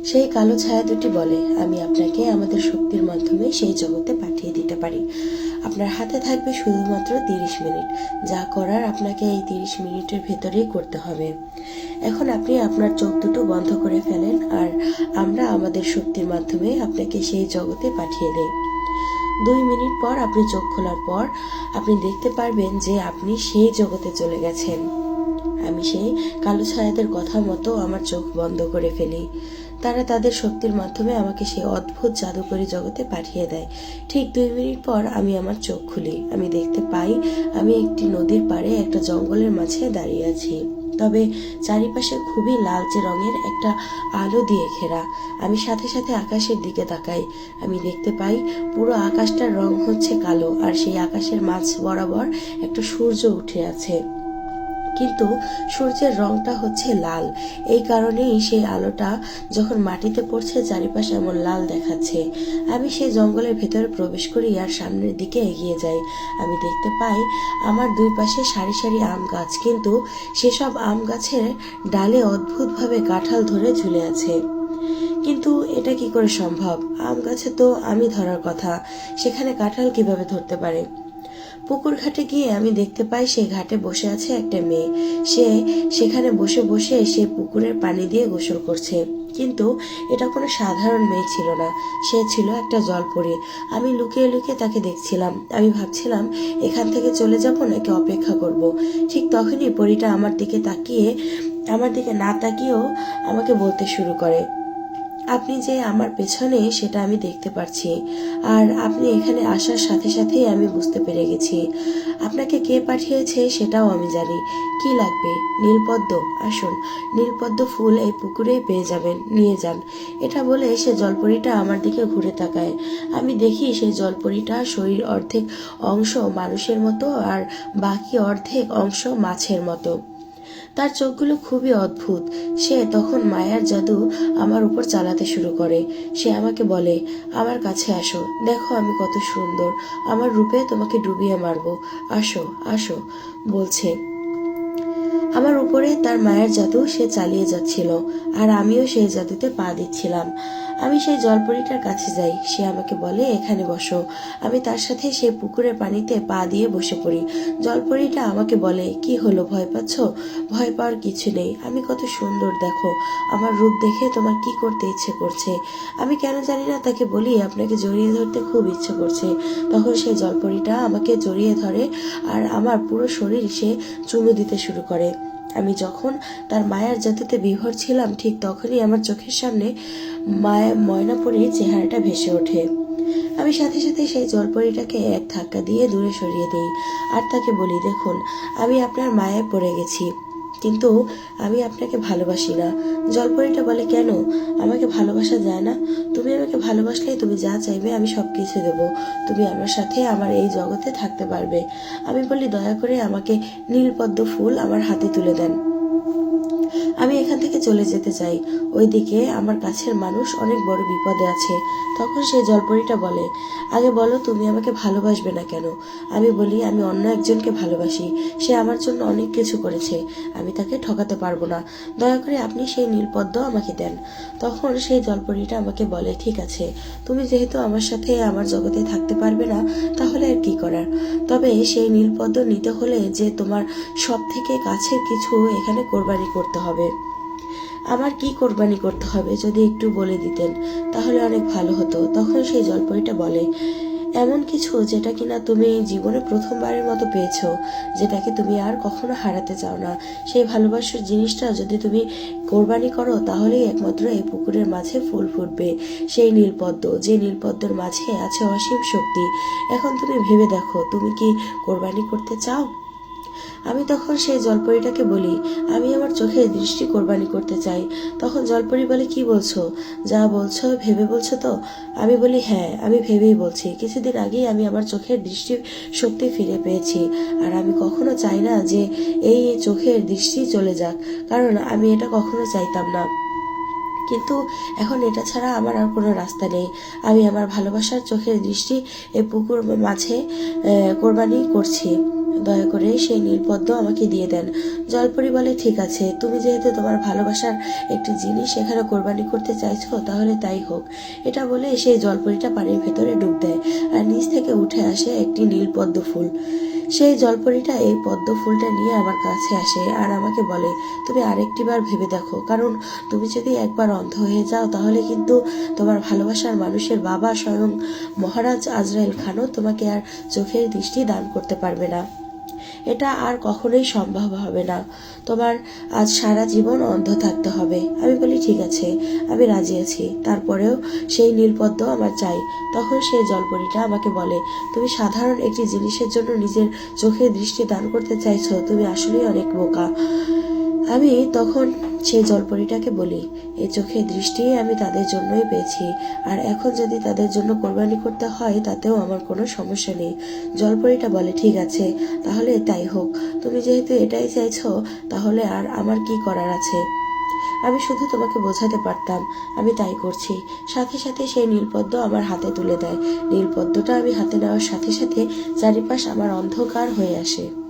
সেই কালো ছায়া দুটি বলে, আমি আপনাকে আমাদের শক্তির মাধ্যমে সেই জগতে পাঠিয়ে দিতে পারি। আপনার হাতে থাকবে শুধুমাত্র 30 মিনিট। যা করার আপনাকে এই 30 মিনিটের ভেতরেই করতে হবে। এখন আপনি আপনার চোখ দুটো বন্ধ করে ফেলেন, আর আমরা আমাদের শক্তির মাধ্যমে আপনাকে সেই জগতে পাঠিয়ে দেই। 2 মিনিট পর আপনি চোখ খোলার পর আপনি দেখতে পারবেন যে আপনি সেই জগতে চলে গেছেন। আমি সেই কালো ছায়াদের কথা মতো আমার চোখ বন্ধ করে ফেলি। তারা তাদের শক্তির মাধ্যমে আমাকে সেই অদ্ভুত জাদুকরী জগতে পাঠিয়ে দেয়। ঠিক 2 মিনিট পর আমি আমার চোখ খুলি। আমি দেখতে পাই আমি একটি নদীর পাড়ে একটা জঙ্গলের মাঝে দাঁড়িয়ে আছি। তবে চারিপাশে খুবই লালচে রঙের একটা আলো দিয়ে ঘেরা। আমি সাথে সাথে আকাশের দিকে তাকাই। আমি দেখতে পাই পুরো আকাশটার রং হচ্ছে কালো, আর সেই আকাশের মাঝ বরাবর একটা সূর্য উঠে আছে, কিন্তু সূর্যের রংটা হচ্ছে লাল। এই কারণেই সেই আলোটা যখন মাটিতে পড়ছে চারিপাশে এমন লাল দেখাচ্ছে। আমি সেই জঙ্গলের ভেতরে প্রবেশ করি আর সামনের দিকে এগিয়ে যাই। আমি দেখতে পাই আমার দুই পাশে সারি সারি আম গাছ, কিন্তু সেসব আম গাছের ডালে অদ্ভুতভাবে কাঁঠাল ধরে ঝুলে আছে। কিন্তু এটা কি করে সম্ভব? আম গাছে তো আমি ধরার কথা, সেখানে কাঁঠাল কিভাবে ধরতে পারে? পুকুর ঘাটে গিয়ে আমি দেখতে পাই সেই ঘাটে বসে আছে একটা মেয়ে। সে সেখানে বসে বসে সে পুকুরের পানি দিয়ে গোসল করছে। কিন্তু এটা কোনো সাধারণ মেয়ে ছিল না, সে ছিল একটা জলপরী। আমি লুকিয়ে লুকিয়ে তাকে দেখছিলাম। আমি ভাবছিলাম এখান থেকে চলে যাব নাকি অপেক্ষা করব। ঠিক তখনই পরীটা আমার দিকে না তাকিয়েও আমাকে বলতে শুরু করে, আপনি যে আমার পেছনে সেটা আমি দেখতে পাচ্ছি, আর আপনি এখানে আসার সাথে সাথেই আমি বুঝতে পেরে গেছি। আপনাকে কে পাঠিয়েছে সেটাও আমি জানি। কি লাগবে? নীলপদ্ম। আসুন, নীলপদ্ম ফুল এই পুকুরেই পেয়ে যাবেন, নিয়ে যান। এটা বলে সে জলপরীটা আমার দিকে ঘুরে তাকায়। আমি দেখি সেই জলপরীটা শরীর অর্ধেক অংশ মানুষের মতো আর বাকি অর্ধেক অংশ মাছের মতো। তার চোখগুলো খুবই অদ্ভুত। সে তখন মায়ার জাদু আমার উপর চালাতে শুরু করে। সে আমাকে বলে, আমার কাছে আসো, দেখো আমি কত সুন্দর, আমার রূপে তোমাকে ডুবিয়ে মারবো, আসো আসো বলছে। আমার উপরে তার মায়ের জাদু সে চালিয়ে যাচ্ছিল, আর আমিও সেই জাদুতে পা দিচ্ছিলাম। আমি সেই জলপরীটার কাছে যাই। সে আমাকে বলে, এখানে বসো। আমি তার সাথে সেই পুকুরের পানিতে পা দিয়ে বসে পড়ি। জলপরীটা আমাকে বলে, কি হলো, ভয় পাচ্ছ? ভয় পাওয়ার কিছু নেই, আমি কত সুন্দর, দেখো আমার রূপ দেখে তোমার কি করতে ইচ্ছে করছে। আমি কেন জানি না তাকে বলি, আপনাকে জড়িয়ে ধরতে খুব ইচ্ছে করছে। তখন সেই জলপরীটা আমাকে জড়িয়ে ধরে আর আমার পুরো শরীর সে চুমু দিতে শুরু করে। আমি যখন তার মায়ার জাদুতে বিভোর ছিলাম, ঠিক তখনই আমার চোখের সামনে ময়নাপরীর চেহারাটা ভেসে ওঠে। আমি সাথে সাথে সেই জলপরীটাকে এক ধাক্কা দিয়ে দূরে সরিয়ে দিই, আর তাকে বলি, দেখুন আমি আপনার মায়ায় পড়ে গেছি, কিন্তু আমি আপনাকে ভালোবাসি না। জলপরীটা বলে, কেন? আমাকে ভালোবাসা যায় না? তুমি আমাকে ভালোবাসলে তুমি যা চাইবে আমি সবকিছু দেবো। তুমি আমার সাথে আমার এই জগতে থাকতে পারবে। আমি বলি, দয়া করে আমাকে নীলপদ্ম ফুল আমার হাতে তুলে দেন, আমি এখান থেকে চলে যেতে চাই। ওইদিকে আমার কাছের মানুষ অনেক বড় বিপদে আছে। তখন সেই জলপরীটা বলে, আগে বলো তুমি আমাকে ভালোবাসবে না কেন? আমি বলি, আমি অন্য একজনকে ভালোবাসি, সে আমার জন্য অনেক কিছু করেছে, আমি তাকে ঠকাতে পারবো না। দয়া করে আপনি সেই নীলপদ্ম আমাকে দেন। তখন সেই জলপরীটা আমাকে বলে, ঠিক আছে, তুমি যেহেতু আমার সাথে আমার জগতে থাকতে পারবে না, তাহলে আর কি করার। তবে সেই নীলপদ্ম নিতে হলে যে তোমার সব থেকে কাছের কিছু এখানে কোরবানি করতে হবে। আমার কি কোরবানি করতে হবে যদি একটু বলে দিতেন, তাহলে অনেক ভালো হতো। তখন সেই জলপরীটা বলে, এমন কিছু যেটা কিনা তুমি জীবনে প্রথমবারের মতো পেয়েছো, যেটাকে তুমি আর কখনো হারাতে চাও না। সেই ভালোবাসার জিনিসটা যদি তুমি কোরবানি করো, তাহলেই একমাত্র এই পুকুরের মাঝে ফুল ফুটবে, সেই নীলপদ্ম, যে নীলপদ্মের মাঝে আছে অসীম শক্তি। এখন তুমি ভেবে দেখো, তুমি কি কোরবানি করতে চাও? আমি তখন সেই জলপরীটাকে বলি, আমি আমার চোখের দৃষ্টি কোরবানি করতে চাই। তখন জলপরী বলে, কি বলছো? যা বলছো ভেবে বলছো তো? আমি বলি, হ্যাঁ আমি ভেবেই বলছি। কিছুদিন আগেই আমি আমার চোখের দৃষ্টি শক্তি ফিরে পেয়েছি, আর আমি কখনো চাই না যে এই চোখের দৃষ্টি চলে যাক, কারণ আমি এটা কখনো চাইতাম না। কিন্তু এখন এটা ছাড়া আমার আর কোনো রাস্তা নেই। আমি আমার ভালোবাসার চোখের দৃষ্টি এই পুকুর মাঝে কোরবানি করছি। দয়া করে সেই নীলপদ্ম আমাকে দিয়ে দেন। জলপরি বলে, ঠিক আছে, তুমি যেহেতু তোমার ভালোবাসার একটি জিনিস এখানে কোরবানি করতে চাইছো তাহলে তাই হোক। এটা বলে সেই জলপরিটা পানির ভেতরে ডুব দেয় আর নিচ থেকে উঠে আসে একটি নীল পদ্ম ফুল। সেই জলপরিটা এই পদ্ম ফুলটা নিয়ে আমার কাছে আসে আর আমাকে বলে, তুমি আরেকটি বার ভেবে দেখো, কারণ তুমি যদি একবার অন্ধ হয়ে যাও তাহলে কিন্তু তোমার ভালোবাসার মানুষের বাবা স্বয়ং মহারাজ আজরাইল খানও তোমাকে আর চোখের দৃষ্টি দান করতে পারবে না। এটা আর কখনোই সম্ভব হবে না। তোমার আজ সারা জীবন অন্ধ থাকতে হবে। আমি বলি, ঠিক আছে, আমি রাজি আছি, তারপরেও সেই নীলপদ্ম আমার চাই। তখন সেই জলপরীটা আমাকে বলে, তুমি সাধারণ একটি জিনিসের জন্য নিজের চোখের দৃষ্টি দান করতে চাইছো, তুমি আসলেই অনেক বোকা। আমি তখন সেই জলপরীটাকে বলি, এই চোখের দৃষ্টি আমি তাদের জন্যই পেয়েছি, আর এখন যদি তাদের জন্য কোরবানি করতে হয় তাতেও আমার কোনো সমস্যা নেই। জলপরীটা বলে, ঠিক আছে, তাহলে তাই হোক, তুমি যেহেতু এটাই চাইছো তাহলে আর আমার কি করার আছে। আমি শুধু তোমাকে বোঝাতে পারতাম, আমি তাই করছি। সাথে সাথে সেই নীলপদ্ম আমার হাতে তুলে দেয়। নীলপদ্মটা আমি হাতে নেওয়ার সাথে সাথে চারিপাশ আমার অন্ধকার হয়ে আসে।